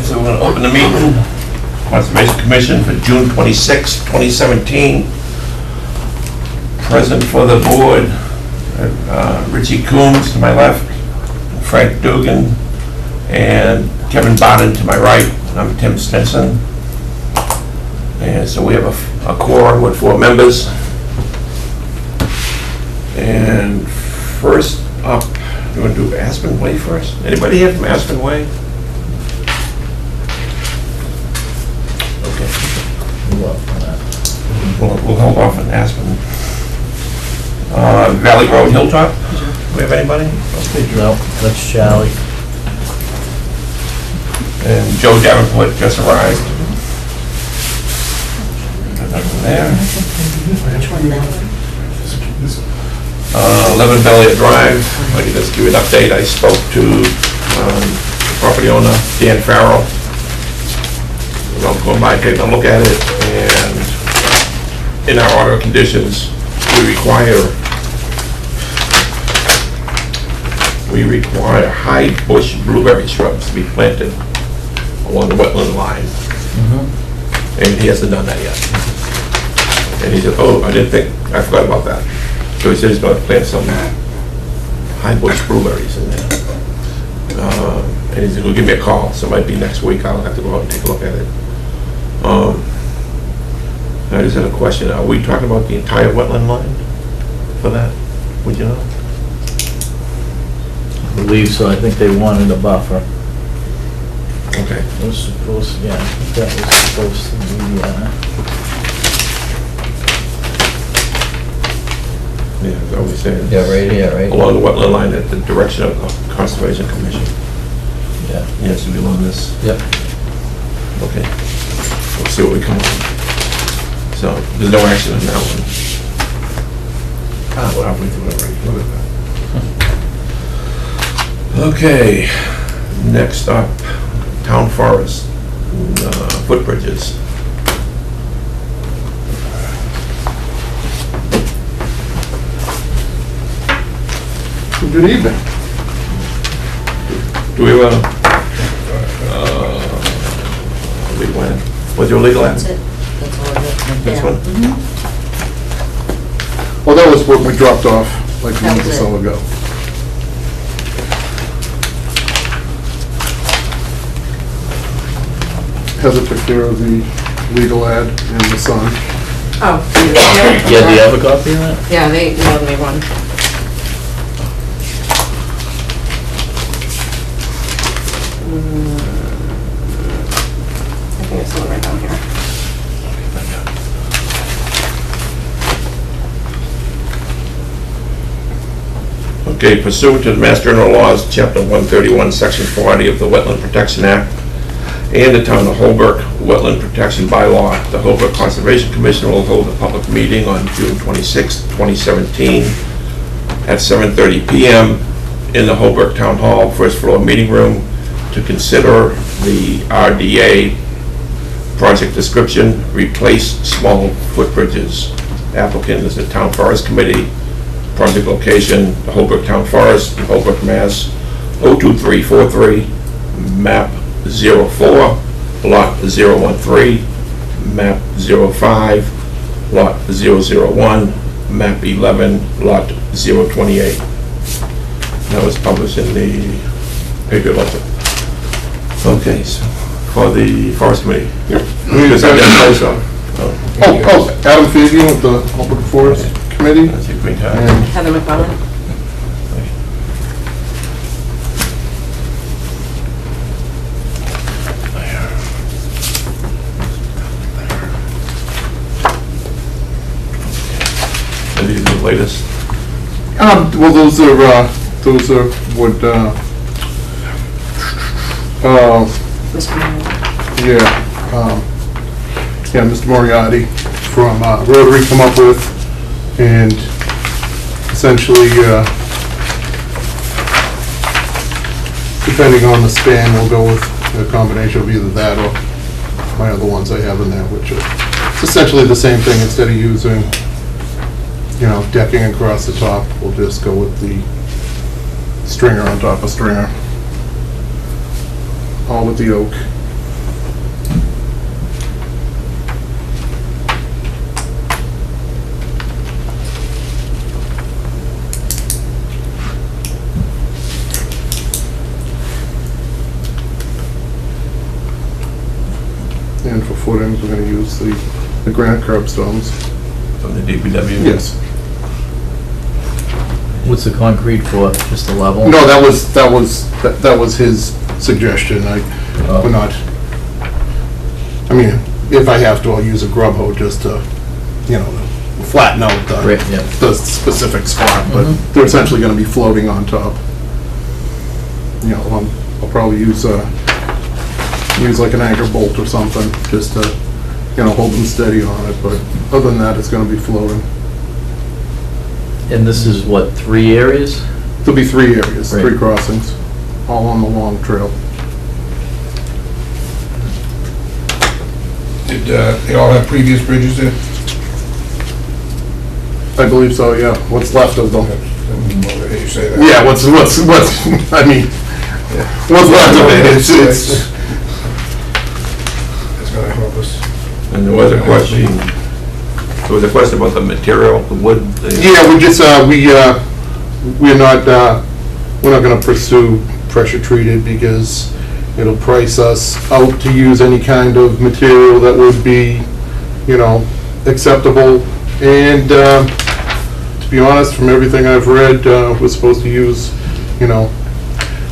And so we're going to open the meeting. Conservation Commission for June 26, 2017. Present for the board, Richie Coombs to my left, Frank Dugan, and Kevin Barton to my right. I'm Tim Stinson. And so we have a quorum with 4 members. And first up, you want to do Aspen Way first? Anybody here from Aspen Way? Okay. We'll hold off on Aspen. Valley Road Hilltop? Do we have anybody? No, that's Charlie. And Joe Davenport just arrived. Nothing there. 11 Belliot Drive. I can just give you an update. I spoke to the property owner, Dan Farrell. I'm going by taking a look at it, and in our order of conditions, we require high bush blueberry shrubs to be planted along the wetland line. And he hasn't done that yet. And he said, oh, I forgot about that. So he said he's going to plant some high bush blueberries in there. And he said, he'll give me a call, so it might be next week. I'll have to go out and take a look at it. I just had a question. Are we talking about the entire wetland line for that? Would you know? I believe so. I think they wanted a buffer. Okay. It was supposed, yeah, I think that was supposed to be, Yeah, that's what we said. yeah, right here, right? Along the wetland line at the direction of the Conservation Commission. Yeah. Yes, to be along this. Yep. Okay. We'll see what we come up with. So, there's no action on that one. We're halfway through it already. Look at that. Okay. Next up, Town Forest, footbridges. Good evening. Do we have legal ad? What's your legal ad? That's it. That's all I have. This Yeah. one? Well, that was what we dropped off like a That month or was so it. ago. Heather took care of the legal ad and the Sun. Oh. Yeah, do you have a copy of that? Yeah, they emailed me one. I think it's the one right down here. Okay, pursuant to the Mass General Laws, Chapter 131, Section 40 of the Wetland Protection Act, and the Town of Holbrook Wetland Protection Bylaw, the Holbrook Conservation Commission will hold a public meeting on June 26, 2017 at 7:30 p.m. in the Holbrook Town Hall, first floor meeting room, to consider the RDA project description, replace small footbridges. Applicant is the Town Forest Committee. Project location, the Holbrook Town Forest, Holbrook, Mass. 02343, map 04, lot 013, map 05, lot 001, map 11, lot 028. That was published in the paper letter. Okay, so for the Forest Committee. Does that get close up? Oh, Adam Fabian with the Public Forest Committee. That's a green card. And Heather McClellan. And these are the latest. well, those are what, Mr. Mayor. yeah, Mr. Moriarty from Rotary come up with, and essentially, depending on the span, we'll go with a combination of either that or my other ones I have in there, which are it's essentially the same thing. Instead of using, decking across the top, we'll just go with the stringer on top of stringer, all with the oak. and for footings, we're gonna use the granite curb stones. From the DPW? Yes. What's the concrete for? Just the level? No, that was his suggestion. We're not, I mean, if I have to, I'll use a grub hoe just to, you know, flatten out Right, yeah. the specific spot, but they're essentially gonna be floating on top. You know, I'll probably use like an anchor bolt or something, just to, you know, hold them steady on it, but other than that, it's gonna be floating. And this is what, 3 areas? There'll be 3 areas, Right. 3 crossings, all on the long trail. Did they all have previous bridges there? I believe so, yeah. What's left of them? Well, you say that. Yeah, what's, I mean, what's left of it, it's, It's gonna help us. And there was a question about the material, the wood. yeah, we just, we're not gonna pursue pressure treated because it'll price us out to use any kind of material that would be, you know, acceptable. And, to be honest, from everything I've read, we're supposed to use, you know,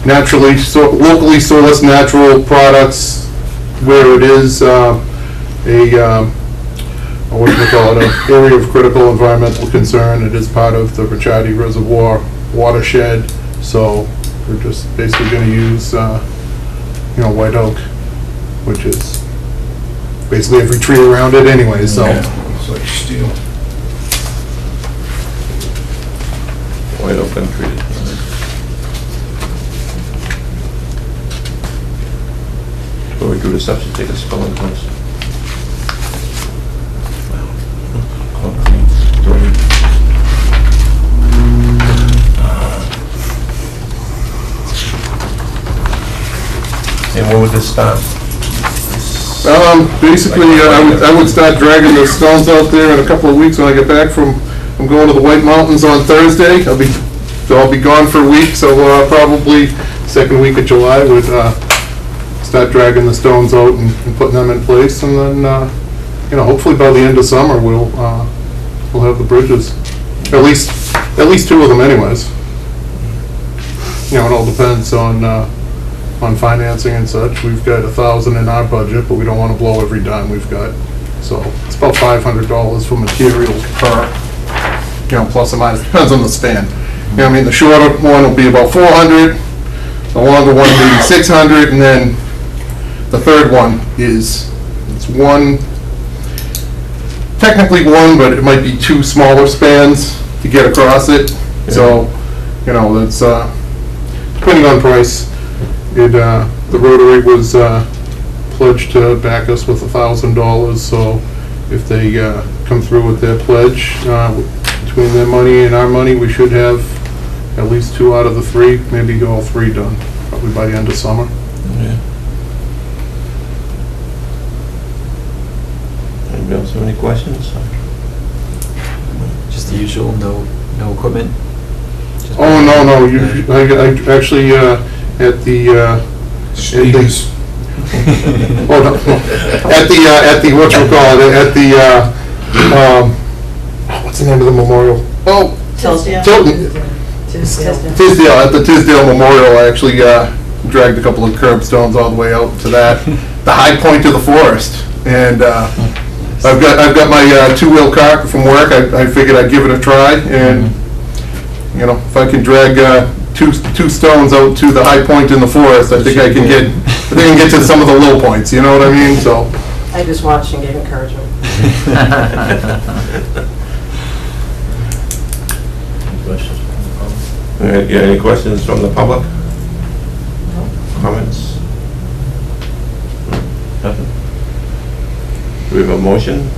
locally sourced natural products where it is, what do we call it, an area of critical environmental concern. It is part of the Ricciardi Reservoir watershed, so we're just basically gonna use, you know, white oak, which is basically every tree around it anyway, so. It's like steel. White oak untreated. Before we do the substance, take a spelling test. Concrete, drainage. And where would this start? Basically, I would start dragging the stones out there in a couple of weeks when I get back from going to the White Mountains on Thursday. I'll be gone for a week, so probably second week of July would start dragging the stones out and putting them in place, and then, you know, hopefully by the end of summer, we'll have the bridges. At least 2 of them anyways. You know, it all depends on financing and such. We've got 1,000 in our budget, but we don't want to blow every dime we've got. So it's about $500 for materials per, you know, plus or minus, depends on the span. You know, I mean, the shorter one will be about 400, the longer one will be 600, and then the third one it's one, technically one, but it might be 2 smaller spans to get across it. So, you know, that's, depending on price. The Rotary was pledged to back us with $1,000, so if they come through with their pledge, between their money and our money, we should have at least 2 out of the 3, maybe all 3 done, probably by the end of summer. Yeah. Anybody else have any questions? Just the usual, no equipment? Just- Oh, no, I actually, at the, Stevens. oh, no, at the, whatchamacallit, at the, what's the name of the memorial? Oh, Tilsdale? Tisdale, at the Tisdale Memorial, I actually dragged a couple of curb stones all the way out to that, the high point of the forest. And I've got my 2-wheel car from work. I figured I'd give it a try, and you know, if I can drag two stones out to the high point in the forest, I think I can get to some of the low points. You know what I mean? So. I just watched and gave encouragement. Any questions from the public? All right, yeah, any questions from the public? Comments? Nothing? Do we have a motion?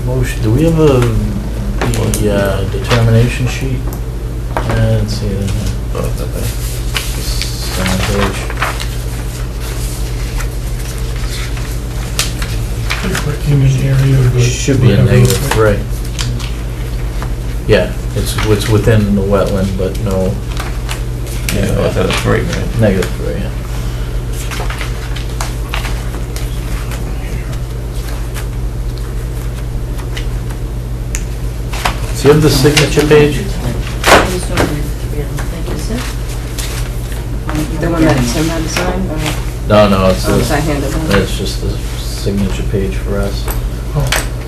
Motion, do we have the determination sheet? I didn't see it in here. Oh, it's up there. Second page. Should be a -3. Yeah, it's within the wetland, but no, Yeah, that's a 3, right? -3, yeah. Do you have the signature page? The one that Tim had to sign, or, No, it's oh, was I this. handed one? That's just the signature page for us.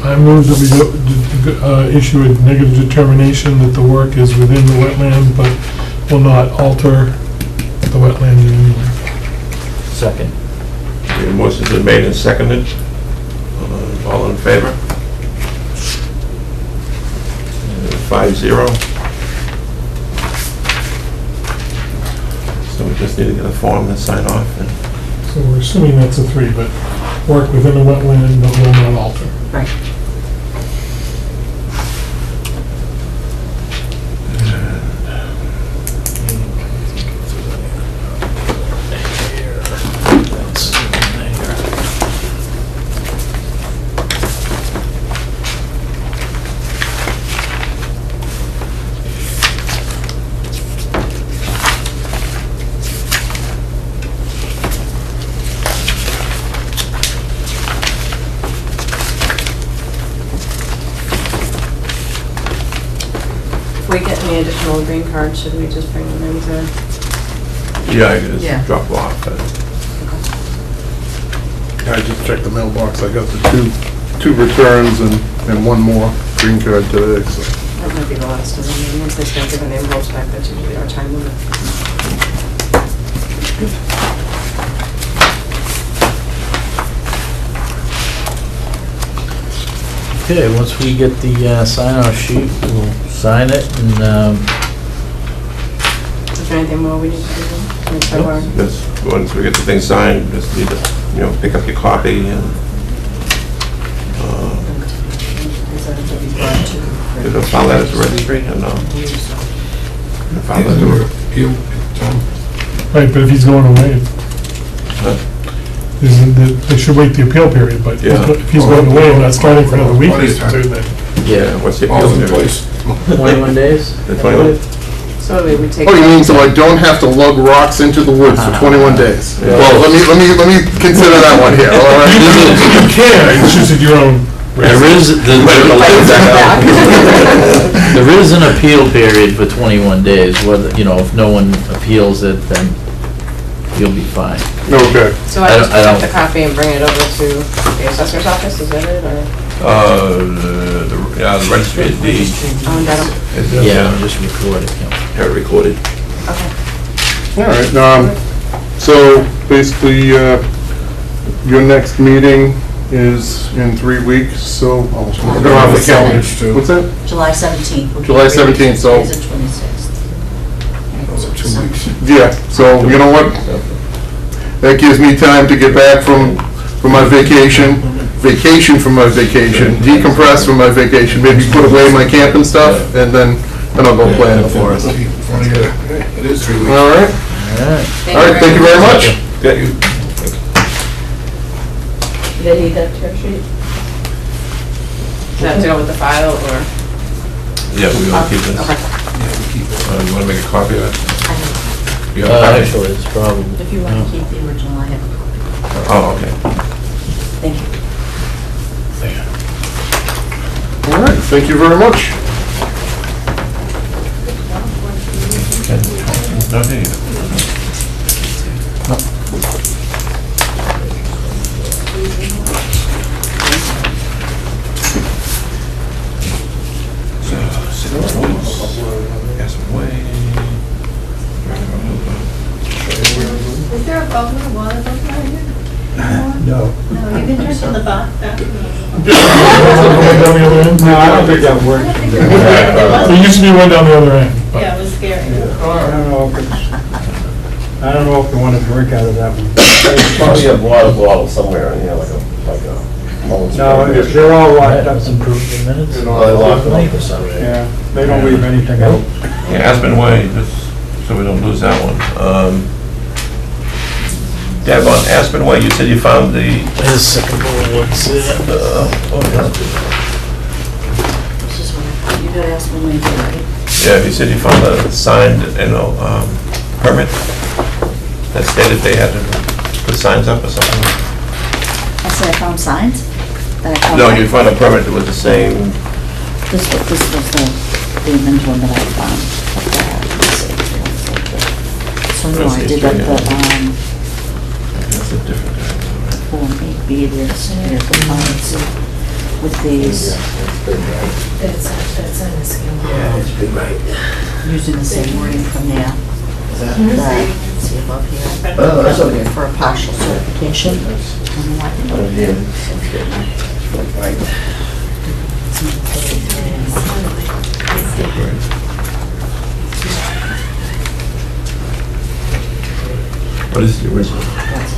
I move that we issue a negative determination that the work is within the wetland, but will not alter the wetland in any way. Second. The motion's been made and seconded. All in favor? 5-0. So we just need to get a form and sign off. And So we're assuming that's a 3, but work within the wetland but will not alter. Right. If we get any additional green cards, should we just bring them in to? yeah, I can Yeah. just drop off. I just checked the mailbox, I got the two returns and one more green card today, so. That might be the last of them, once they start giving the envelopes back, that's usually our time limit. Okay, once we get the sign-off sheet, we'll sign it and, Is there anything more we need to do? Make sure we're- Just, once we get the thing signed, just need to, pick up your copy and, Is that what you brought to? did I file that at the registry or no? Did I file that at the- Appeal, Tom. Right, but if he's going away, Huh? they should wait the appeal period, but Yeah. if he's going away and not starting for another week or two, then Yeah, what's the All's appeal in period? place. 21 days? The 21? So we take. Oh, you mean so I don't have to lug rocks into the woods for 21 days? Yeah. Well, let me consider that one here, all right? you can, it's just at your own risk. There is, there is an appeal period for 21 days, whether, if no one appeals it, then you'll be fine. Okay. So I I don't- just I don't- print the copy and bring it over to the assessor's office, is that it, or? The registry of deeds. Oh, and that'll, is, Yeah, just record it, yeah. Have it recorded. okay. All right, so basically, your next meeting is in 3 weeks, so I'll put it on the calendar. What's that? July 17th. July 17th, so- It's the 26th. Those are 2 weeks. Yeah, so you know what? That gives me time to get back from my vacation from my vacation, decompress from my vacation, maybe put away my camping stuff, and then I'll go plan it for us. In front of you. It is 3 weeks. All right, All right. all right, thank you very much. Yeah, you, Did he that tear sheet? Does that have to go with the file, or? yeah, we want to keep this. Okay. Yeah, we keep it. You want to make a copy of it? You have a copy? Actually, it's probably. If you want to keep the original, I have a copy. Oh, okay. Thank you. All right, thank you very much. No, there you go. So, Citrus Woods, Aspen Way. Is there a bubble of water right here? No. No, you can drink in the back. Down the other end? No, I don't think that works. There used to be one down the other end, but Yeah, it was scary. I don't know if you want to drink out of that one. Probably a water bottle somewhere in here, like a Mullins. No, they're all locked up. That's improved the minutes. Oh, they locked them up for some reason. Yeah, they don't leave anything out. Yeah, Aspen Way, just so we don't lose that one. Deb, on Aspen Way, you said you found the, There's Sycamore Woods. This is what you got to ask me later, right? yeah, you said you found a signed, permit that stated they had to put signs up or something? I said I found signs that I found. No, you found a permit that was the same This was the inventory that I found up there. Let's see. So no, I did up the, That's a different guy. Form 8B, there's compliance with these, That's on the scale. Yeah, it's been right. using the same wording from there. That, see above here. Oh, that's okay. For a partial certification. And what? What is the original? That's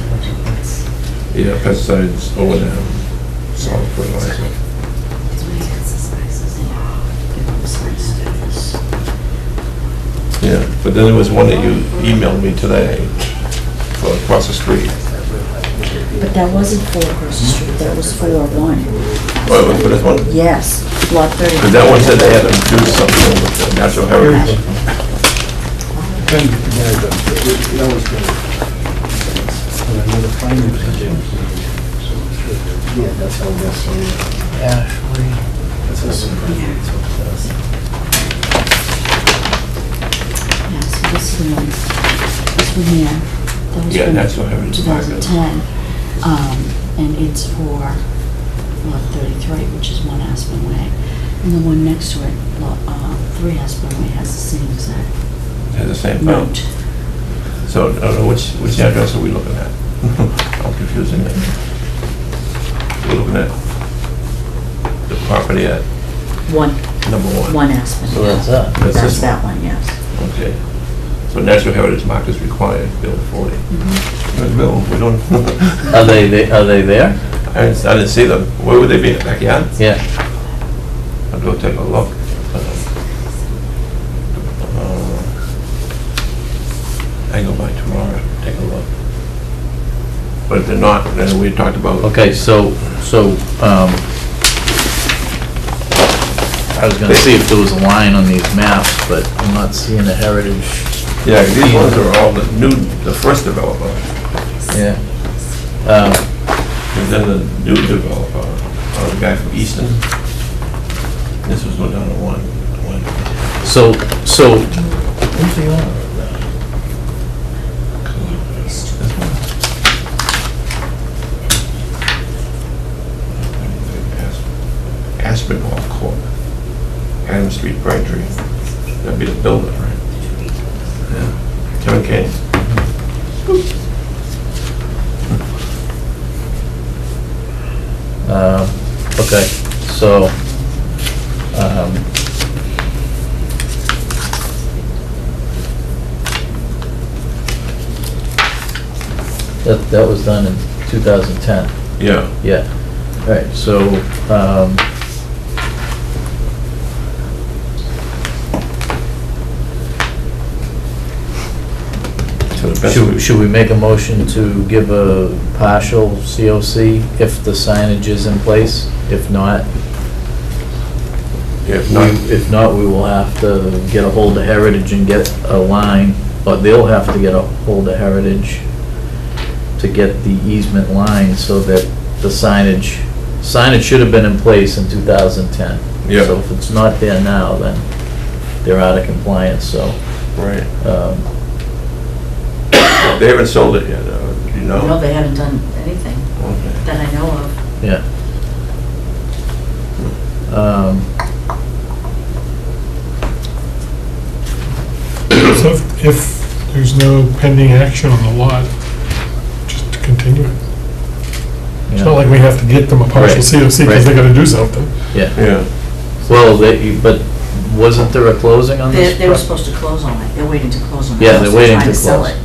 it. Yeah, pesticides, O&M, solid fertilizer. Yeah, but then there was one that you emailed me today for across the street. But that wasn't for across the street, that was for one. Oh, it was for this one? Yes, lot 30. Because that one said they had to do something with the natural heritage. That was good. Yeah, that's how that's. Ashley. That's how. Yeah, so this is the one, this one here, that was Yeah, from natural heritage marker. 2010. And it's for lot 33, which is 1 Aspen Way. And the one next to it, lot 3 Aspen Way, has the same exact Has the same note. thing. So, I don't know, which address are we looking at? I'm confusing it. We're looking at the property at number 1. 1 Aspen. So that's that. That's That's this that one, yes. Okay. So natural heritage mark is required, Bill 40. Bill, we don't, Are they there? I didn't see them. Where would they be, in the backyard? Yeah. I'll go take a look. I can go by tomorrow, take a look. But if they're not, then we talked about. Okay, so, I was gonna see if there was a line on these maps, but I'm not seeing a heritage. Yeah, these ones are all the first developer, Yeah. and then the new developer, the guy from Easton. This was going down to one. So, who's the owner of that? This one. Aspinwall Court, Adam Street, Braintree. That'd be the builder, right? Yeah. Kevin Kane. Okay, so, that was done in 2010. Yeah. Yeah, all right, so, To the best we- should we make a motion to give a partial COC if the signage is in place? If not, If not, we will have to get a hold of Heritage and get a line, or they'll have to get a hold of Heritage to get the easement line so that the signage should have been in place in 2010. Yeah. So if it's not there now, then they're out of compliance, so, right. They haven't sold it yet, do you know? No, they haven't done anything Okay. that I know of. yeah. So if there's no pending action on the lot, just to continue it. It's not like we have to get them a partial Right. COC because they gotta do something. Yeah, Yeah. well, but wasn't there a closing on this? They were supposed to close on it, they're waiting to close on it. Yeah, they're waiting Trying to sell close. it.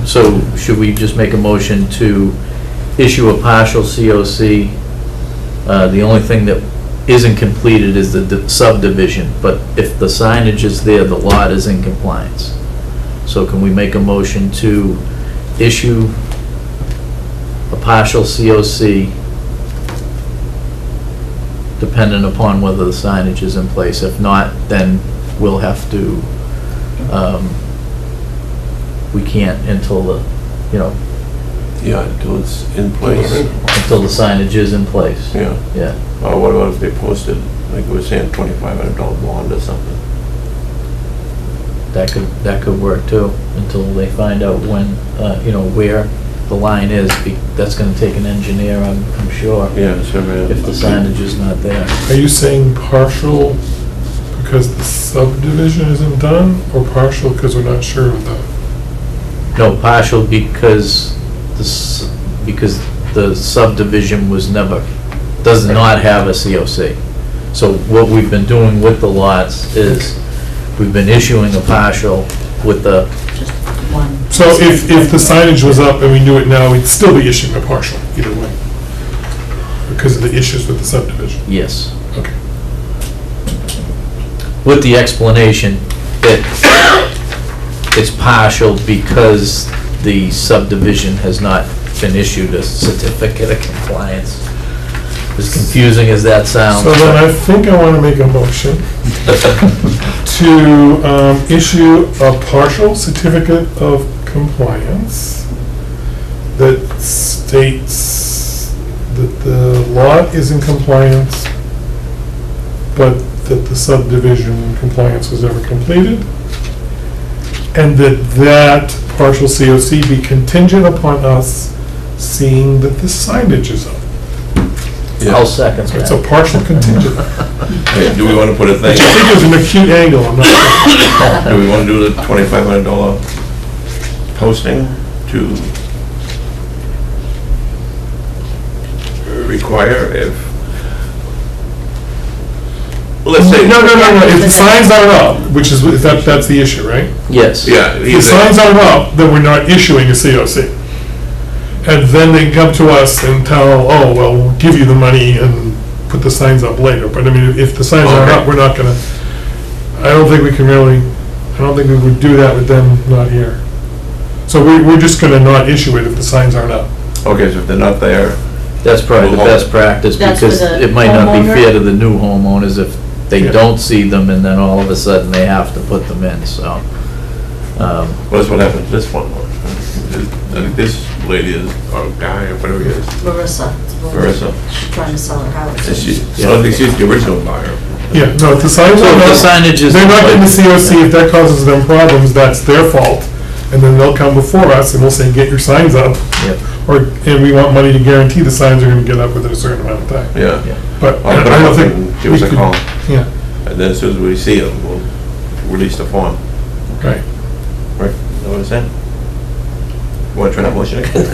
So should we just make a motion to issue a partial COC? The only thing that isn't completed is the subdivision, but if the signage is there, the lot is in compliance. So can we make a motion to issue a partial COC dependent upon whether the signage is in place? If not, then we'll have to, we can't until the Yeah, until it's in place. until the signage is in place. Yeah. Yeah. Or what about if they posted, like we were saying, $2,500 bond or something? That could work too, until they find out when, where the line is. That's gonna take an engineer, I'm sure, Yeah, so, if the signage is not there. Are you saying partial because the subdivision isn't done, or partial because we're not sure of that? No, partial because because the subdivision does not have a COC. So what we've been doing with the lots is, we've been issuing a partial with the, Just one. So if the signage was up and we knew it now, we'd still be issuing a partial either way, because of the issues with the subdivision. yes, Okay. with the explanation that it's partial because the subdivision has not been issued a certificate of compliance. As confusing as that sounds. So then I think I want to make a motion to issue a partial certificate of compliance that states that the lot is in compliance, but that the subdivision compliance was never completed, and that partial COC be contingent upon us seeing that the signage is up. I'll second So it's a that. partial contingent. Hey, do we want to put a thing, Which I think is an acute angle, I'm not sure. do we want to do the $2,500 posting to require if, let's say. No, if the signs aren't up, which is, that's the issue, right? Yes. Yeah. If the signs aren't up, then we're not issuing a COC. And then they come to us and tell, oh, well, we'll give you the money and put the signs up later. But I mean, if the signs aren't up, we're not gonna, I don't think we would do that with them not here. So we're just gonna not issue it if the signs aren't up. Okay, so if they're not there, That's probably the best practice, That's because for the it might not be homeowner? fair to the new homeowners if they Yeah. don't see them and then all of a sudden they have to put them in, so. well, that's what happened to this one. I think this lady is, or guy, or whatever he is, Marissa. Marissa. She's trying to sell her house. And she, I don't think she's the original buyer. Yeah, no, if the signs So aren't if the up, signage is. they're not getting the COC. If that causes them problems, that's their fault. And then they'll come before us and we'll say, get your signs up. Yep. And we want money to guarantee the signs are gonna get up within a certain amount of time. Yeah. Yeah. But I'll put I them don't up think. and give we us a could- call. Yeah, And then as soon as we see them, we'll release the form. right. Right, is that what I'm saying? Want to try that motion again?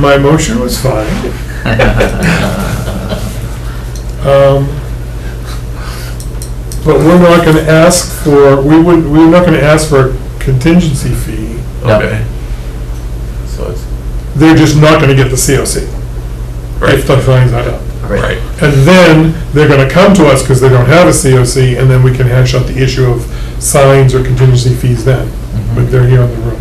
My motion was fine. But we're not gonna ask for, we're not gonna ask for a contingency fee. No. Okay. So it's, They're just not gonna get the COC. If the signs aren't up. right. And then they're gonna come to us because they don't have a COC, and then we can hash out the issue of signs or contingency fees then, but they're here on the road.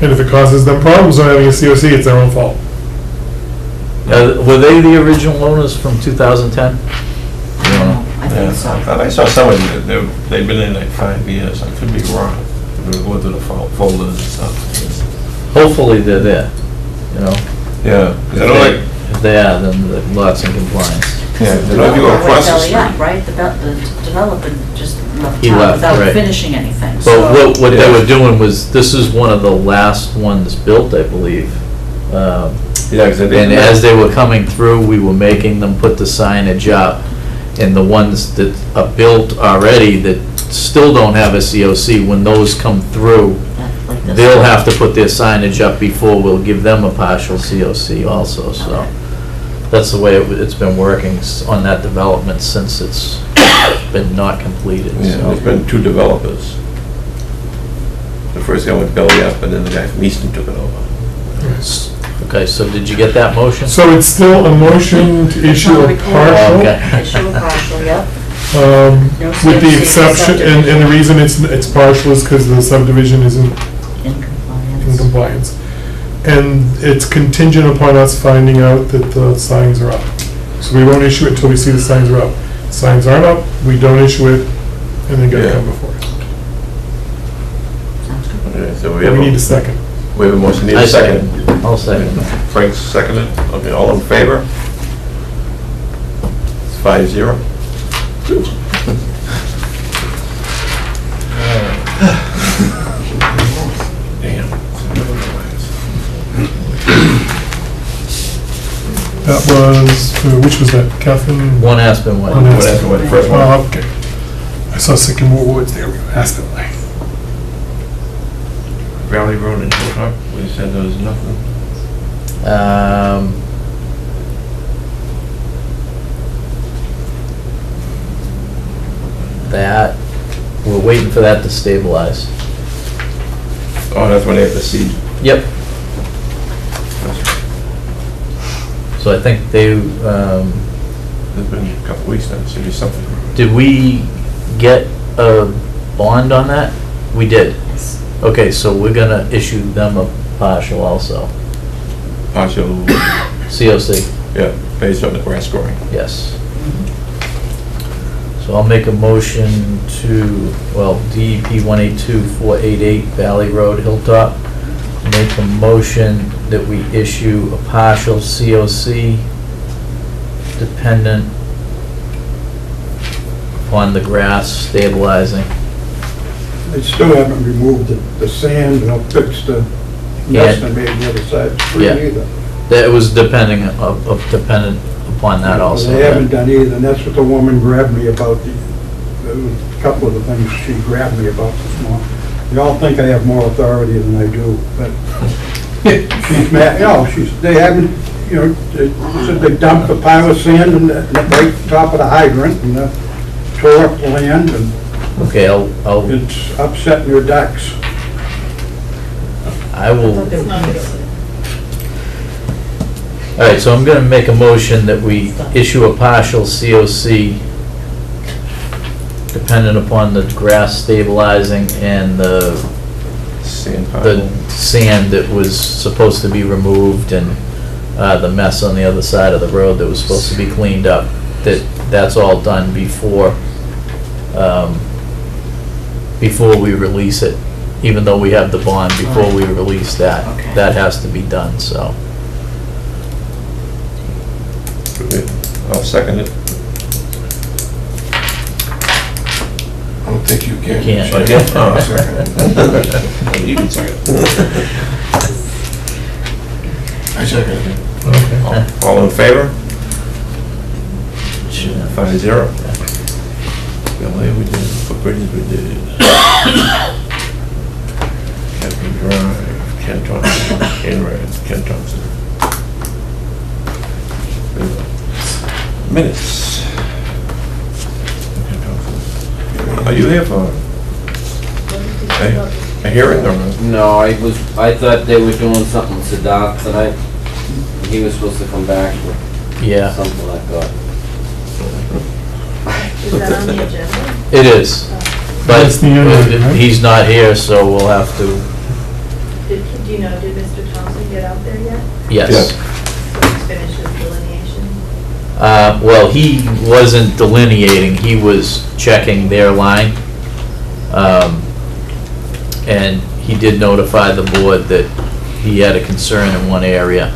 And if it causes them problems not having a COC, it's their own fault. Were they the original owners from 2010? I Yeah, think so. I thought I saw somebody, they've been in like 5 years, I could be wrong. We're going through the folders and stuff. Hopefully they're there, Yeah, 'cause I don't like, If they are, then the lot's in compliance. yeah, I don't know if you go across the Belly up, street. right? The developer just left He town left, without right. finishing anything, But so. what they Yeah. were doing was, this is one of the last ones built, I believe. Yeah, 'cause I And didn't. as they were coming through, we were making them put the signage up. And the ones that are built already that still don't have a COC, when those come through, Like this. they'll have to put their signage up before we'll give them a partial COC also, so. Okay. That's the way it's been working on that development since it's been not completed, Yeah, so. there's been 2 developers. The first guy went belly up, and then the guy from Easton took it over. Okay, so did you get that motion? So it's still a motion to issue a partial, Okay. Issue a partial, yep. No with the COC, exception, and the reason it's partial is because the subdivision isn't In in compliance. compliance. And it's contingent upon us finding out that the signs are up. So we won't issue it until we see the signs are up. Signs aren't up, we don't issue it, and then gotta Yeah. come before us. So We need a second. We have a motion, need I a second. I'll second. Frank's seconded. Okay, all in favor? It's 5-0. Damn. That was, which was that, Catherine? One Aspen Way. One Aspen Way, the first one. Oh, okay. I saw Sycamore Woods, there we go, Aspen Way. Valley Road and Hilltop, we said there was nothing. That, we're waiting for that to stabilize. Oh, that's when they have the seed. Yep. So I think they, It's been a couple weeks now, so do something. did we get a bond on that? We did. Okay, so we're gonna issue them a partial also. Partial, COC, yeah, based on the grass growing. yes. So I'll make a motion to, well, DEP 182488 Valley Road Hilltop. Make a motion that we issue a partial COC dependent upon the grass stabilizing. They still haven't removed the sand or fixed the nest and made the other side free Yeah. either. That was dependent upon that also. They haven't done either, and that's what the woman grabbed me about, a couple of the things she grabbed me about this morning. They all think I have more authority than I do, but she's mad, they haven't, they said they dumped a pile of sand in the right top of the hydrant and tore up the land, and Okay, I'll, it's upsetting their ducks. I will, all right, so I'm gonna make a motion that we issue a partial COC dependent upon the grass stabilizing and the Sand pile. the sand that was supposed to be removed and the mess on the other side of the road that was supposed to be cleaned up, that's all done before we release it, even though we have the bond, before we release that, Okay. that has to be done, so. I'll second it. I don't think you can. Can't. Okay. Oh, second. You can second. I second it. All in favor? 5-0. Billy, we did, what bridges we did? Captain Drive, Ken Thompson, Ken Thompson. Minutes. Ken Thompson. Are you here for a hearing or? No, I thought they were doing something with Sadat tonight. He was supposed to come back with Yeah, something like that. Is that on the agenda? it is, but That's the end of it, right? he's not here, so we'll have to, Do you know, did Mr. Thompson get out there yet? yes. So he's finished his delineation? Well, he wasn't delineating, he was checking their line. And he did notify the board that he had a concern in one area.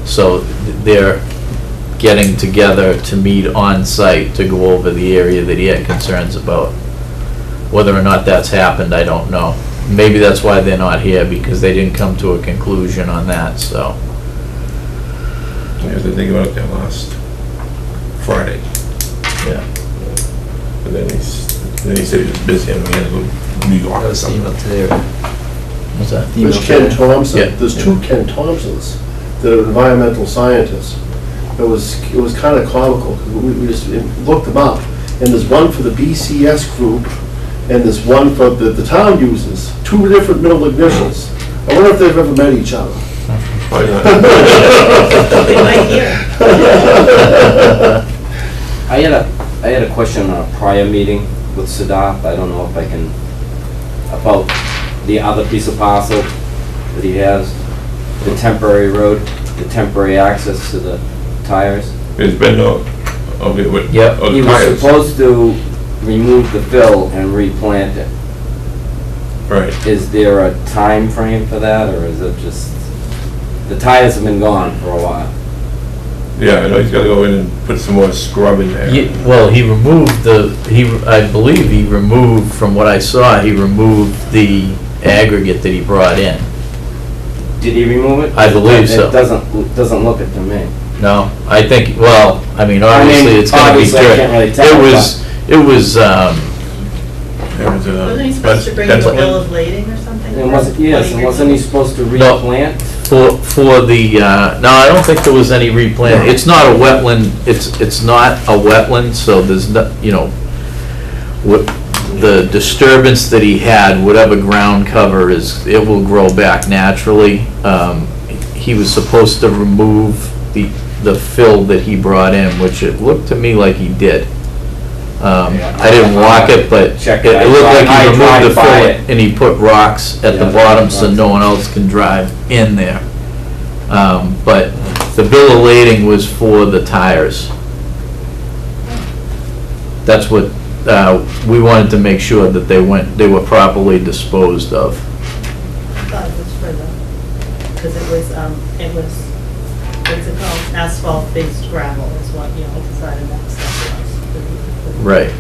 So they're getting together to meet on site to go over the area that he had concerns about. Whether or not that's happened, I don't know. Maybe that's why they're not here, because they didn't come to a conclusion on that, so. I was thinking about that last Friday. Yeah. But then he said he was busy and we had to go to New York or something. What's that? There's Ken Thompson, Yeah. there's two Ken Thompsons that are environmental scientists. It was kind of comical, 'cause we just looked them up, and there's one for the BCS group, and there's one for the town uses, two different middle initials. I wonder if they've ever met each other. Probably not. They might hear. I had a question on a prior meeting with Sadat. I don't know if I can, about the other piece of parcel that he has, the temporary road, the temporary access to the tires. There's been no, okay, what? Yep. Oh, He the was tires. supposed to remove the fill and replant it. Right. Is there a time frame for that, or is it just, the tires have been gone for a while? Yeah, I know he's gotta go in and put some more scrub in there. Well, he removed I believe he removed, from what I saw, he removed the aggregate that he brought in. Did he remove it? I believe so. It doesn't look it to me. No, I think, well, I mean, obviously, it's gonna be obviously, I dirt. can't really tell, It was, There was a- Wasn't he supposed to bring that's you a one. bill of lading or something? And wasn't, yes, and wasn't he supposed to No. replant? For the, no, I don't think there was any replant. It's not a wetland, it's not a wetland, so there's no, you know, what, the disturbance that he had, whatever ground cover is, it will grow back naturally. He was supposed to remove the fill that he brought in, which it looked to me like he did. I didn't walk it, but it Check looked it. like I he removed the drive by fill it. and he put rocks at the Yeah, bottom so rocks. no one else can drive in there. But the bill of lading was for the tires. That's what, we wanted to make sure that they were properly disposed of. I thought it was for the, because it was, what's it called, asphalt-based gravel is what, you know, decided that stuff was. Right.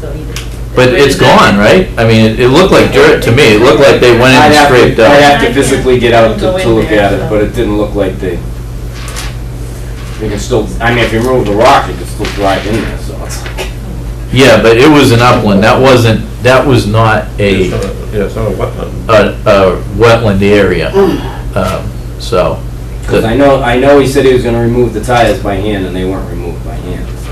So he did. But it's gone, right? I mean, it looked like dirt to me. It looked like they went in and scraped I'd up. have to physically get out Go in to look there, at it, so. but it didn't look like they, you can still, I mean, if you remove the rock, you can still drive in there, so it's like. Yeah, but it was an upland. That was not It's not a- Yeah, it's not a wetland. a wetland area. So, Because I know he said he was gonna remove the tires by hand, and they weren't removed by hand, so.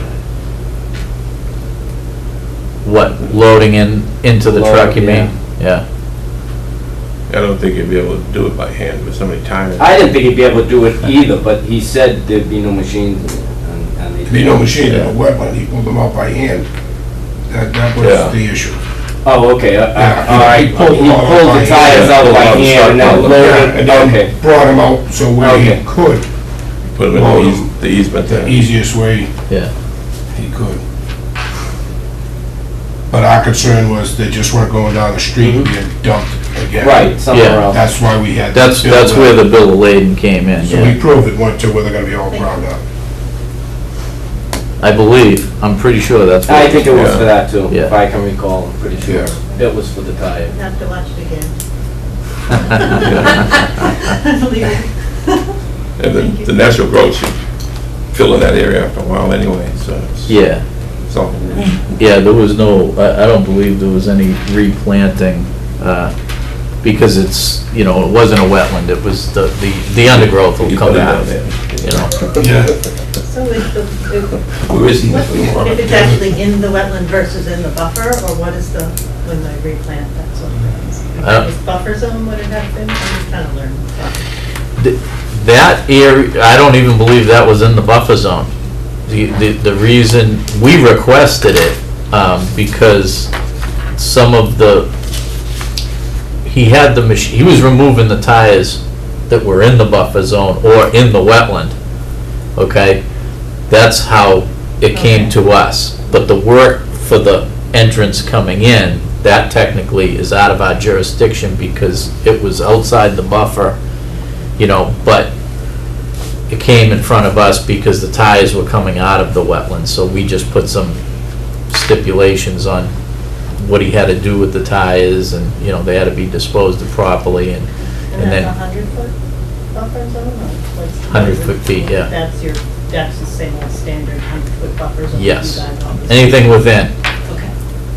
what, loading into the truck, you mean? Yeah. I don't think you'd be able to do it by hand with so many tires. I didn't think he'd be able to do it either, but he said there'd be no machines, and they. There'd be no machine in a wetland, he pulled them out by hand. That Yeah. was the issue. Oh, okay, Yeah, all right. he pulled them out He pulled by the tires hand. out by hand and then Yeah, loaded, And then okay. brought them out so where he Okay. could, Put them in the easement the there. easiest way Yeah. he could. But our concern was they just weren't going down the street and being dumped again. Right, somewhere Yeah. else. That's why we had. That's to build where it. the bill of lading came in, So we yeah. proved it went to where they're gonna be all ground up. I believe, I'm pretty sure that's what. I think it was Yeah. for that too, Yeah. if I can recall, I'm pretty sure. Yeah. It was for the tires. Have to watch it again. I believe it. And Thank you. the natural growth should fill in that area after a while anyway, so it's. Yeah, It's all. yeah, there was no, I don't believe there was any replanting, because it's, you know, it wasn't a wetland, it was the undergrowth will You come put it out, down there. you know. Yeah. So Where is he? if it's actually in the wetland versus in the buffer, or what is the, when they replant that sort of thing? If I don't- it was buffer zone, would it have been? I'm just trying to learn. That area, I don't even believe that was in the buffer zone. The reason, we requested it, because some of he had the machine, he was removing the tires that were in the buffer zone or in the wetland, okay? That's how it came to us. But the work for the entrance coming in, that technically is out of our jurisdiction because it was outside the buffer, you know, but it came in front of us because the tires were coming out of the wetlands, so we just put some stipulations on what he had to do with the tires, and, you know, they had to be disposed of properly, and And then. that's 100-foot buffer zone, or what's? 100 feet, yeah. That's the same old standard 100-foot buffer zone? that you Yes. guys obviously- Anything within, Okay.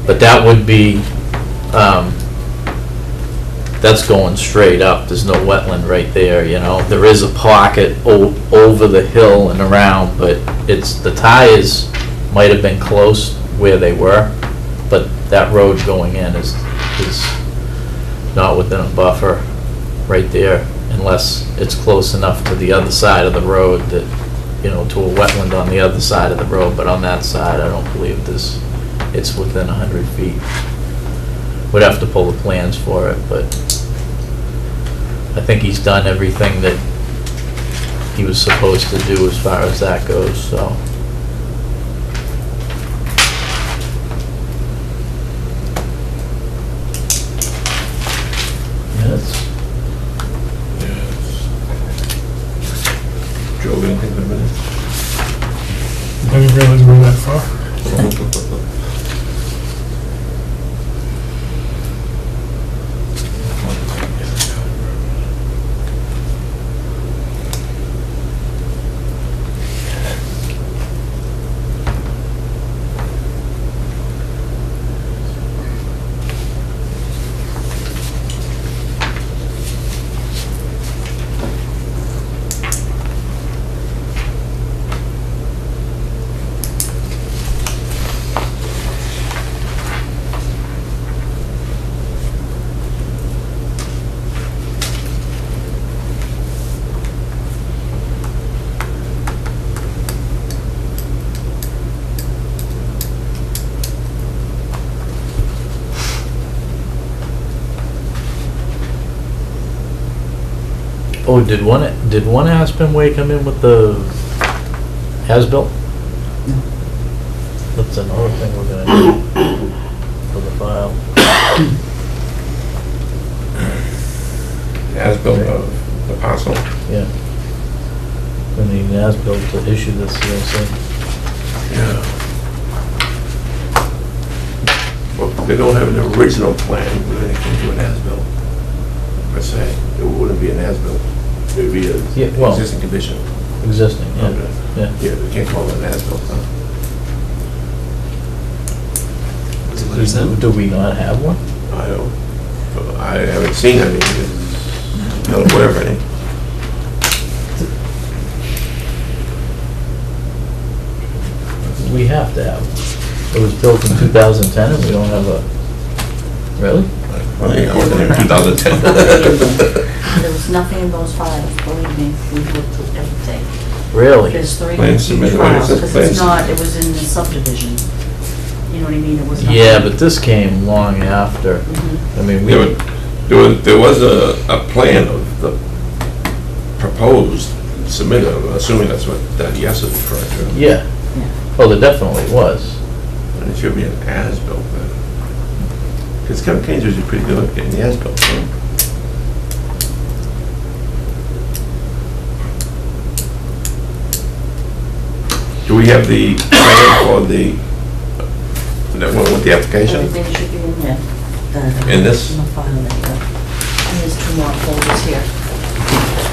but that would be, that's going straight up, there's no wetland right there, you know? There is a pocket over the hill and around, but the tires might have been close where they were, but that road going in is not within a buffer right there, unless it's close enough to the other side of the road that, you know, to a wetland on the other side of the road, but on that side, I don't believe it's within 100 feet. Would have to pull the plans for it, but I think he's done everything that he was supposed to do as far as that goes, so. Oh, did one Aspen Way come in with the as-built? That's another thing we're gonna do for the file. As-built of the parcel. Yeah. We need an as-built to issue this COC. Yeah. Well, they don't have an original plan, but they can do an as-built, per se. It wouldn't be an as-built. It would be Yeah, an well- existing condition. Existing, yeah, Okay. yeah. Yeah, they can't call it an as-built, huh? Do we not have one? I haven't seen any. I don't know where any. We have to have. It was built in 2010 and we don't have a, really? Well, yeah, it wasn't in 2010. There was nothing in those files, believe me, we looked at everything. Really? There's three Plan huge submitted, files, it says because plan it's not, it was in the subdivision. You know what I mean? It was not. Yeah, but this came long after. Mhm. I mean, we, There was a plan of the proposed submitted, I'm assuming that's what that yes is referring to. yeah. Yeah. Oh, there definitely was. And it should be an as-built then. Because Kevin Kane's usually pretty good at getting the as-built, so. Do we have the plan for that one with the application? Everything should be in there. The- In this? In the file there, yeah. And there's two more folders here.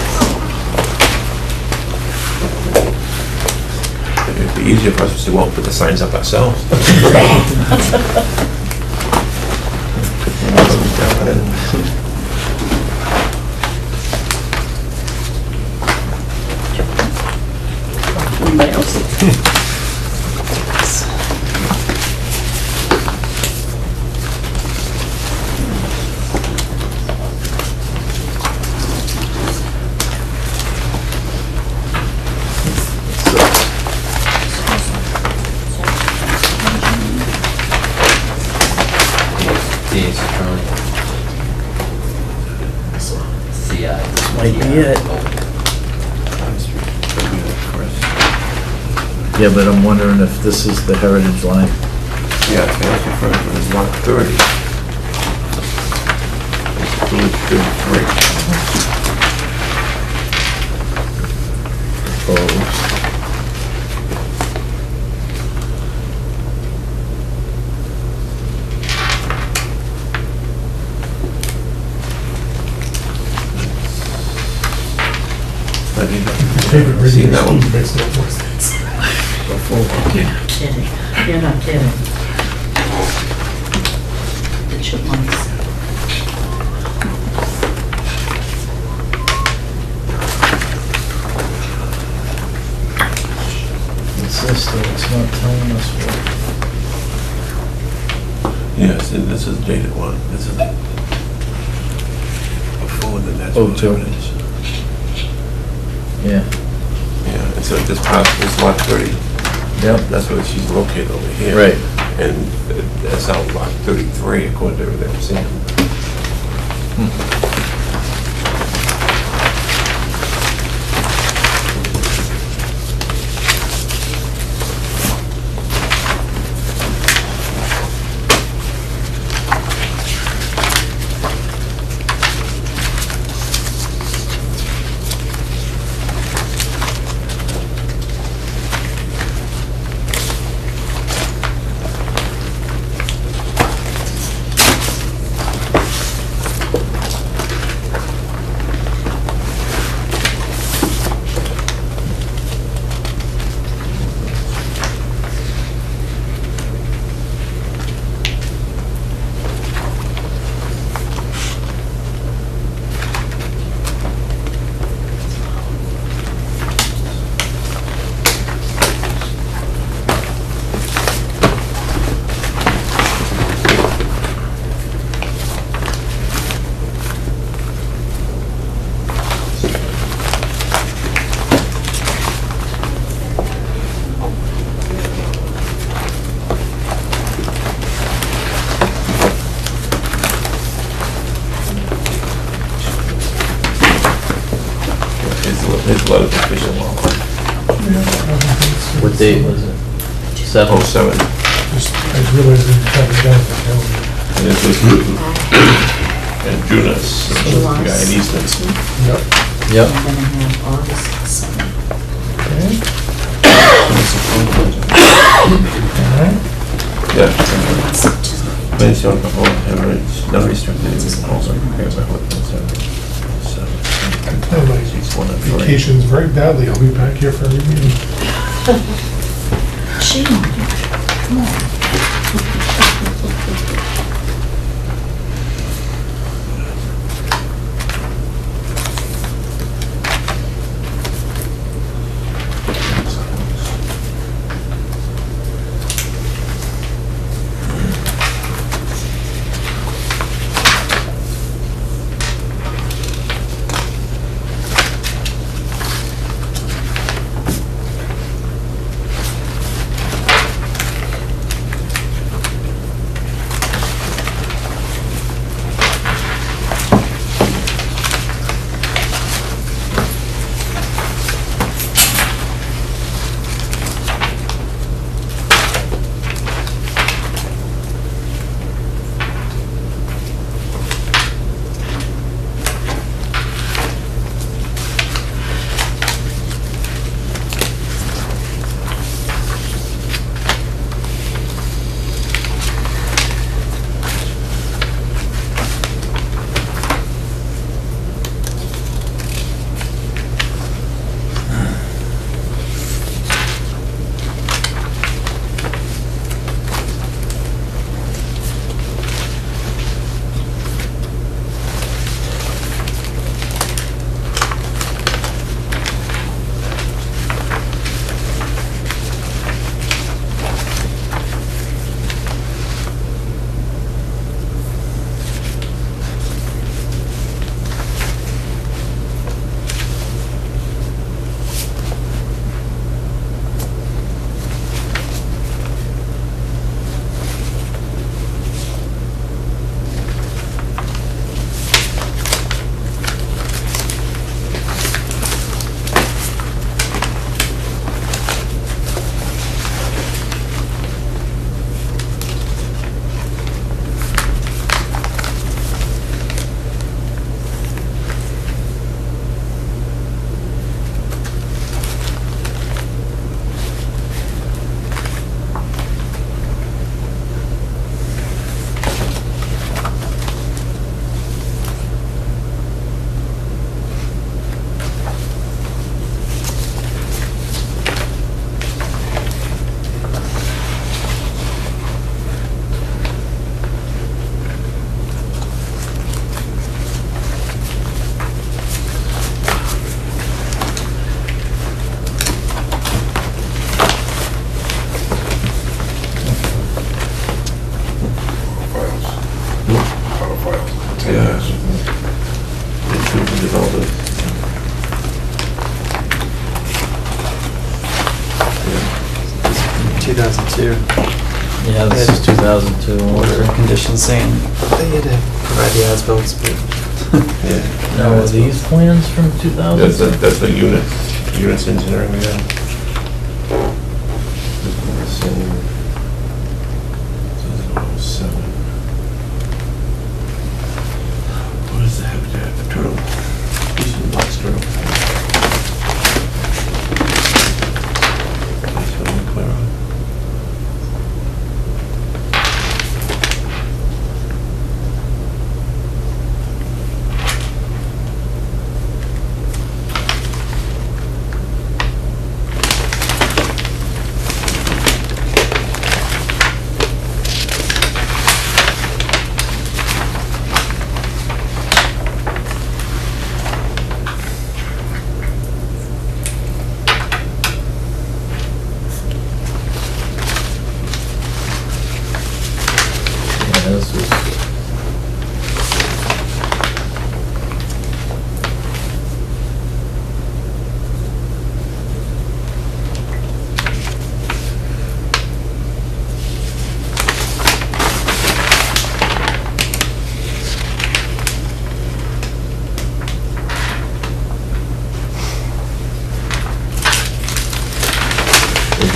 It'd be easier for us to won't put the signs up ourselves. Anybody else? These, CI. Might be it. Yeah, but I'm wondering if this is the heritage line. Yeah, that's referring to as lot 30. Village 33. Proposed. I mean, David reading seen the that one sheet makes no more sense. Kidding. You're not kidding. The chipmunks. It's this, though, it's not telling us what. Yes, and this is dated one. This is before the natural Oh, two. heritage. Yeah, Yeah, and so this parcel is lot 30. yep, That's where she's located over here. right. And that's out lot 33 according to everything I'm seeing. Official law. What date was it? 7? 07. Just, I realized I didn't have it down for calendar. And this was and Junis, the guy in Easton. Yep. Yep. I'm gonna have August 7th. Okay. Alright. Yeah. Mention on the whole hemorrhage, non-restricted, also prepared by what I plan my vacations very badly. I'll be back here for every meeting. Shame on you. Come on. Yeah. Did all this. 2002. Yeah, this is 2002. Order of conditions saying they had to provide the as-bills, but Yeah. Now, are these plans from 2000? That's the units engineering, yeah. What is the habitat, the turtle? Eastern box turtle. That's what I'm clear on.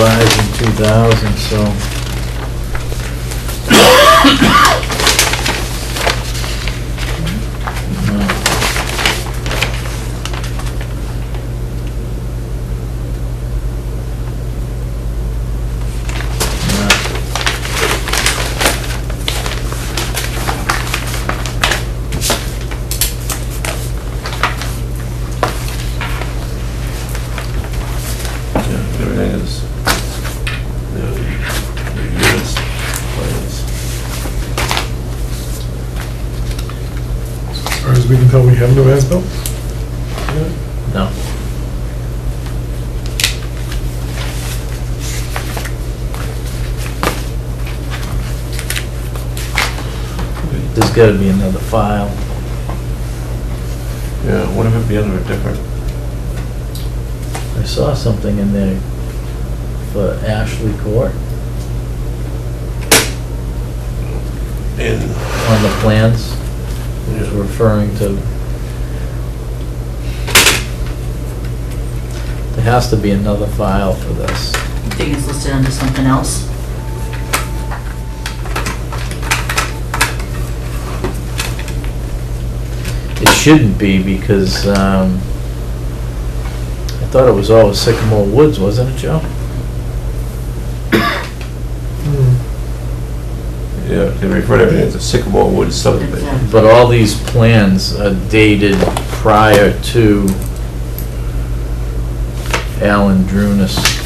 revised in 2000, so. Everything is, units, plans. As far as we can tell, we have no as-built? No. There's gotta be another file. Yeah, what if it be under a different? I saw something in there for Ashley Court on the plans. It was referring to. There has to be another file for this. You think it's listed under something else? It shouldn't be because, I thought it was always Sycamore Woods, wasn't it, Joe? Yeah, they refer to everything as a Sycamore Woods subdivision. Exactly. But all these plans are dated prior to Alan Drunas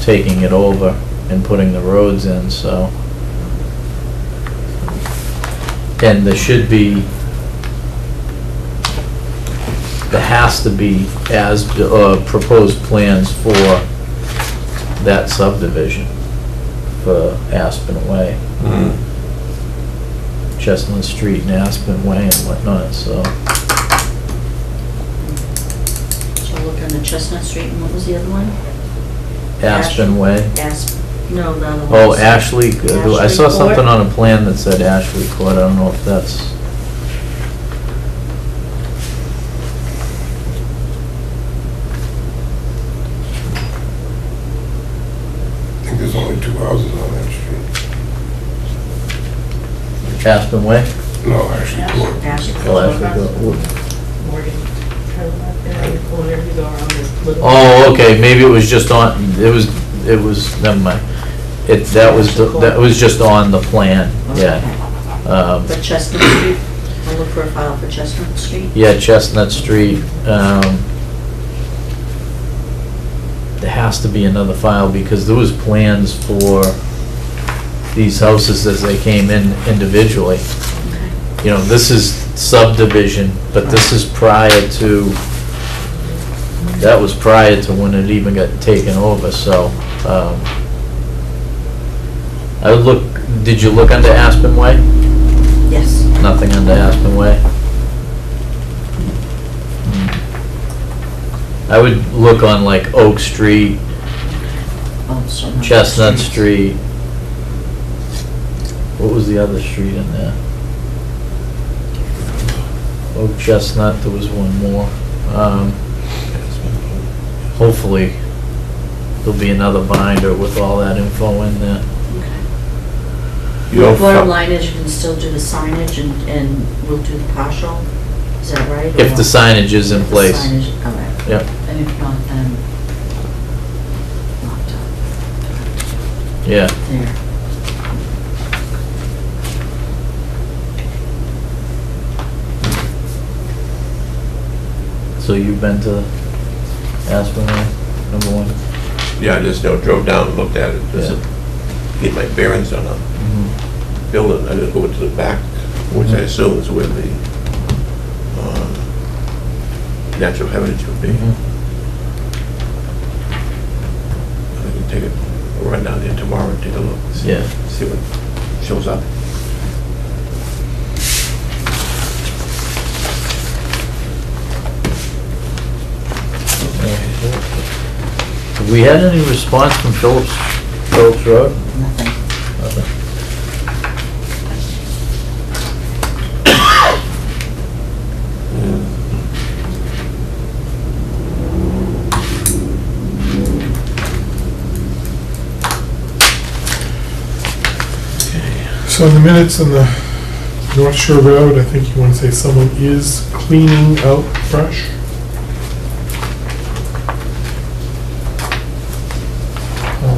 taking it over and putting the roads in, so. And there should be, there has to be as, proposed plans for that subdivision for Aspen Way. Mhm. Chestnut Street and Aspen Way and whatnot, so. So look under Chestnut Street, and what was the other one? Aspen Way. No, the other one. Oh, Ashley, I saw Ashley something Court? on a plan that said Ashley Court, I don't know if that's. I think there's only 2 houses on that street. Aspen Way? No, actually, Court. Ashley Oh, Court. Ashley Court. Morgan, kind of right there on the corner, you go around this little. Oh, okay, maybe it was just on, it was, never mind. That was just on the plan, yeah. But Chestnut Street, I'll look for a file for Chestnut Street. Yeah, Chestnut Street, there has to be another file because there was plans for these houses as they came in individually. You know, this is subdivision, but this is prior to, that was prior to when it even got taken over, so, I would look, did you look under Aspen Way? Yes. Nothing under Aspen Way? I would look on like Oak Street, Oh, so not Chestnut Street. What was the other street in there? Oak Chestnut, there was one more. Hopefully, there'll be another binder with all that info in there. You don't Bottom fi- line is you can still do the signage and we'll do the partial, is that right? or If the no? signage is in If the place. signage, all right. Yep. And if not, then not Yeah. there. So you've been to Aspen Way, number one? Yeah, I just drove down and looked at it, just to get my bearings on a Mhm. building. I just go to the back, which I assume is where the natural heritage would be. Mhm. I can take a run down there tomorrow and take a look, Yeah. see what shows up. Have we had any response from Phillips Road? Nothing. Nothing. So in the minutes on the North Shore Road, I think you want to say someone is cleaning out brush. I'll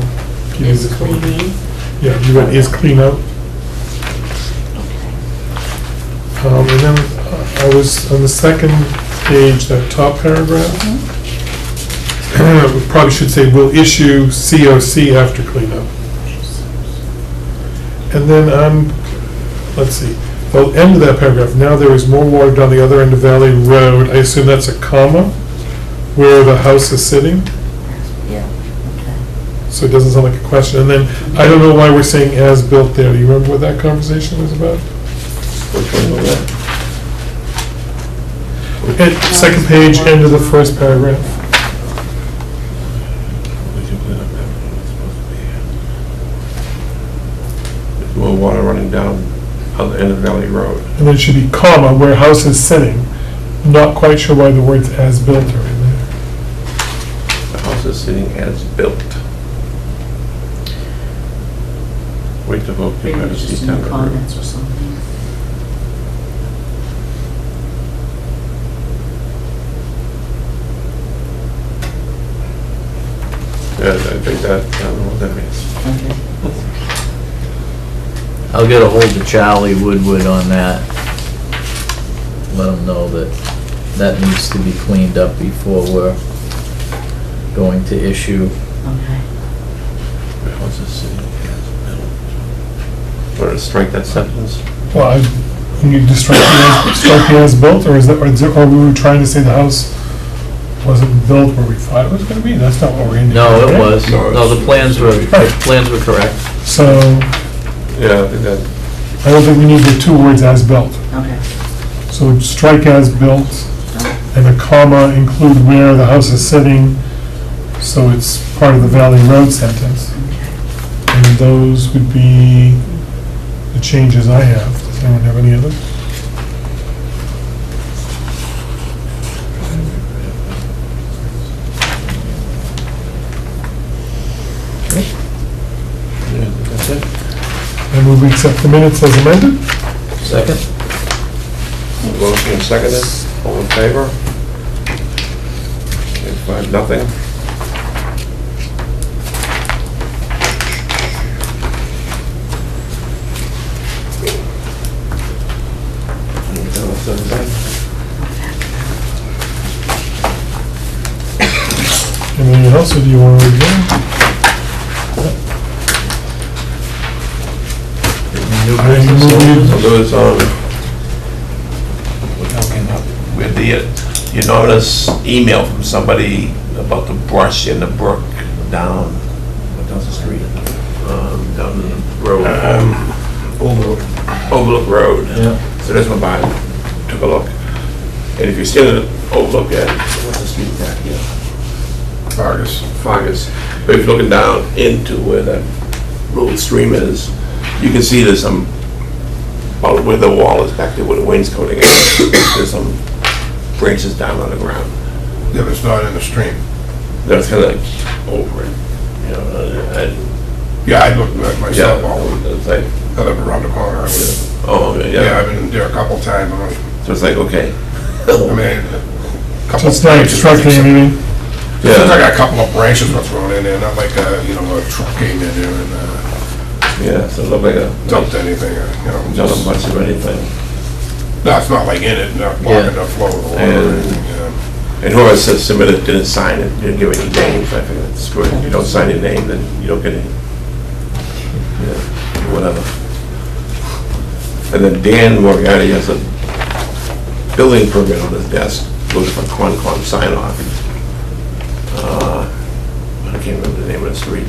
give you Is the- cleaning, Yeah, you got is clean out. okay. And then I was on the second page, that top paragraph. We probably should say will issue COC after cleanup. And then let's see, the end of that paragraph, now there is more water down the other end of Valley Road. I assume that's a comma where the house is sitting, Yeah, okay. so it doesn't sound like a question. And then I don't know why we're saying as built there. Do you remember what that conversation was about? Which one was that? Second page, end of the first paragraph. There's more water running down other end of Valley Road. And then it should be comma, where house is sitting. Not quite sure why the words as built are in there. The house is sitting as built. Wait to vote. Maybe it's just in the comments or something. Yeah, I think that, I don't know what that means. Okay. I'll get a hold of Charlie Woodward on that. Let him know that that needs to be cleaned up before we're going to issue. Okay. The house is sitting as built. Or to strike that sentence. Well, you need to strike the as built, or is that, or we were trying to say the house wasn't built where we thought it was gonna be? That's not what we're indicating. No, it right? was. No, the plans were correct. So, Yeah, I think that, I don't think we need the two words as built. Okay. So strike as built, and a comma include where the house is sitting, so it's part of the Valley Road sentence. And those would be the changes I have. Does anyone have any others? yeah, that's it. And will we accept the minutes as amended? Second? Motion and seconded, all in favor? Okay, 5-0. Anything else, or do you want to adjourn? New I business move orders? So there was, we're hooking up with the anonymous email from somebody about the brush in the brook down, what down the street? Down the road. Overlook Road. Yeah. So that's went by, took a look. And if you're still in Overlook at, what's the street back here? Fargus. But if you're looking down into where that little stream is, you can see there's some, about where the wall is back there, where the wainscoting is, there's some branches down on the ground. Yeah, but it's not in the stream. That's kind of like over it, you know, Yeah, I looked at it myself, it's like, I live around the corner. oh, okay, Yeah, I've been there a couple times. So it's like, okay. I mean, So couple it's not branches. obstructing anything? Seems like a couple of branches were thrown in there, not like, a truck came in there and Yeah, so it looked like a, dumped anything, not just. much of anything. No, it's not like in it, not blocking the flow of the water or anything, And whoever submitted didn't sign it, didn't give any names, I think that's good. If you don't sign your name, then you don't get any, whatever. And then Dan Morgatti has a building permit on his desk, looking for Concom sign off. I can't remember the name of the street.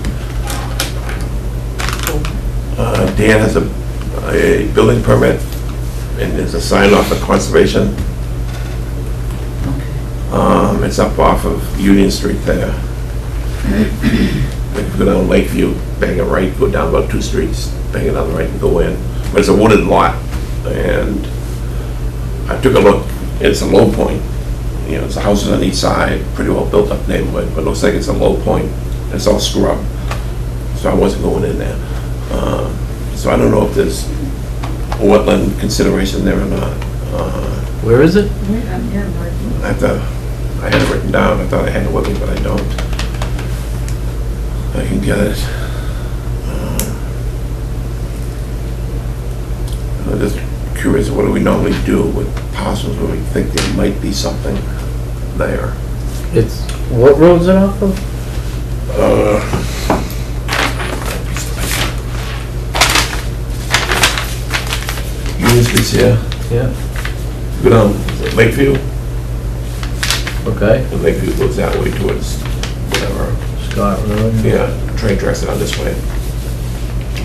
Dan has a building permit, and there's a sign off for conservation. It's up off of Union Street there. If you go down Lakeview, bang it right, go down about 2 streets, bang another right and go in. But it's a wooded lot, and I took a look, it's a low point. You know, it's the houses on each side, pretty well built up neighborhood, but it looks like it's a low point. It's all scrub, so I wasn't going in there. So I don't know if there's wetland consideration there or not. Where is it? I had it written down, I thought I had it with me, but I don't. I can get it. I'm just curious, what do we normally do with parcels where we think there might be something there? It's, what road's it off of? Union Street's here. Yeah, Go down Lakeview, okay. and Lakeview goes that way towards whatever. Scott Road. Yeah, train tracks down this way.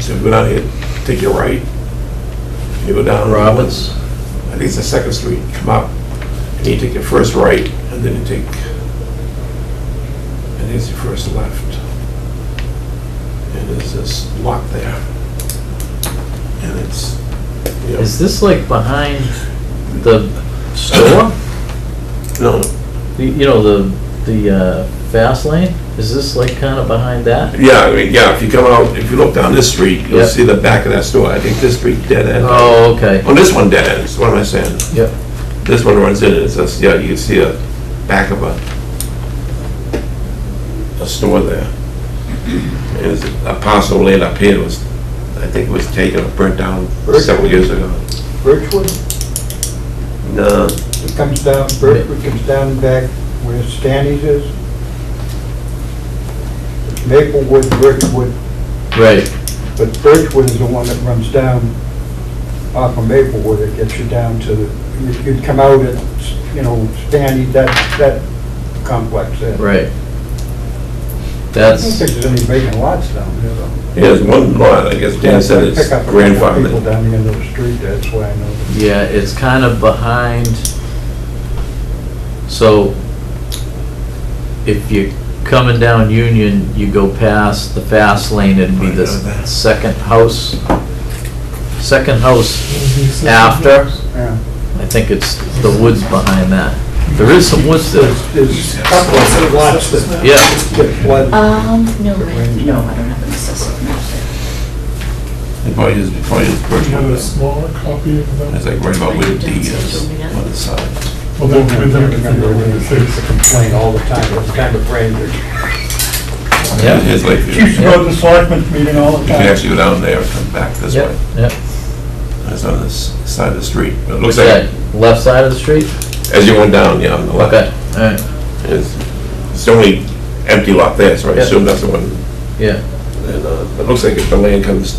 So you go down here, take your right, you go down. Roberts. I think it's the 2nd Street, come up, and you take your first right, and then you take, and here's your first left. And there's this lot there. And it's, you know. Is this like behind the store? No, You know, the fast lane? Is this like kind of behind that? yeah, I mean, yeah, if you come out, if you look down this street, you'll Yep. see the back of that store. I think this street dead end. Oh, okay. Oh, this one dead ends, what am I saying? Yep. This one runs in, it's just, yeah, you can see a back of a store there. And there's a parcel of land up here that was, I think it was taken or burnt down several years ago. Birchwood, No, it comes down, Birchwood comes down back where Stanley's is. It's Maplewood, Birchwood, Right. but Birchwood is the one that runs down off of Maplewood. It gets you down to, you'd come out at, Stanley, that complex there. Right. I don't That's, think there's any vacant lots down there, though. yeah, there's one lot, I guess Dan said it's Pick up a couple of people grandfathered. down the end of the street, that's why I know. yeah, it's kind of behind, so if you're coming down Union, you go past the fast lane, it'd be the second house after. Yeah. I think it's the woods behind that. There is some woods there. There's a couple of lots that Yeah. get flooded. No, I don't have an assessment map there. It probably is Do you have a Birchwood. smaller copy of It's that? like right about where the D is on the side. Well, then we can figure out what it They is. complain all the time, it's kind of rain. Yeah. Here's Lakeview. Used to go to the selectmen's meeting all the You can time. actually go down there and come back this Yep, way. yep. It's on this side of the street. It looks What's like, that, left side of the street? as you went down, yeah, on the left. Okay, all right, It's the only empty lot there, so I Yeah. assume that's the one. yeah. And it looks like if the land comes,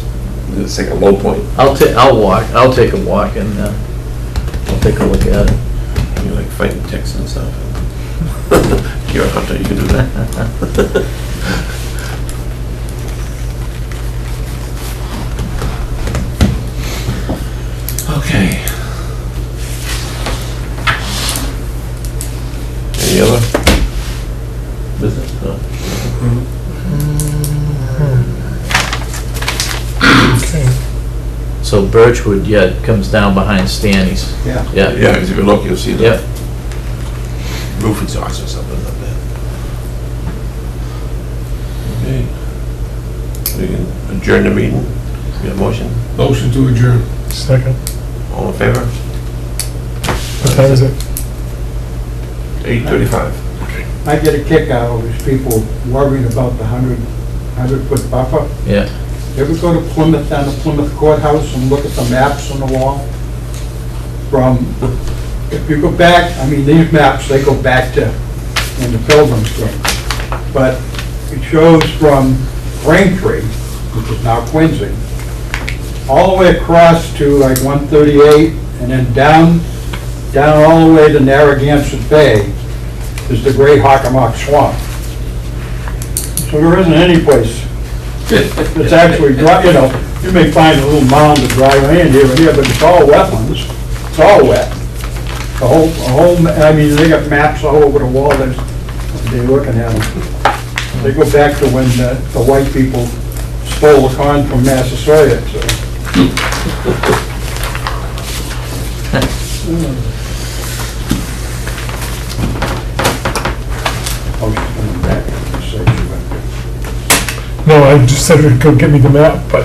it's like a low point. I'll take a walk and, I'll take a look at it. You like fighting ticks and stuff. You're a hunter, you can do that. Okay. Any other business? No. Okay. So Birchwood, yeah, it comes down behind Stanley's. Yeah. Yeah, Yeah, because if you look, you'll see the yep. roof exhaust or something up there. Okay. We can adjourn the meeting. Get a motion? Motion to adjourn. Second. All in favor? What time is it? 8:35. I get a kick out of these people worrying about the 100-foot buffer. Yeah, You ever go to Plymouth, down to Plymouth Courthouse and look at the maps on the wall? If you go back, I mean, these maps, they go back to when the Pilgrims came. But it shows from Braintree, which is now Quincy, all the way across to like 138, and then down all the way to Narragansett Bay is the Great Hockomock Swamp. So there isn't any place it's actually dry, you may find a little mound of dry land here and there, but it's all wetlands. It's all wet. The whole, I mean, they got maps all over the wall, they're looking at them. They go back to when the white people stole the corn from Massasoit, so. Oh, she's coming back. She said she went. No, I just said, go get me the map, but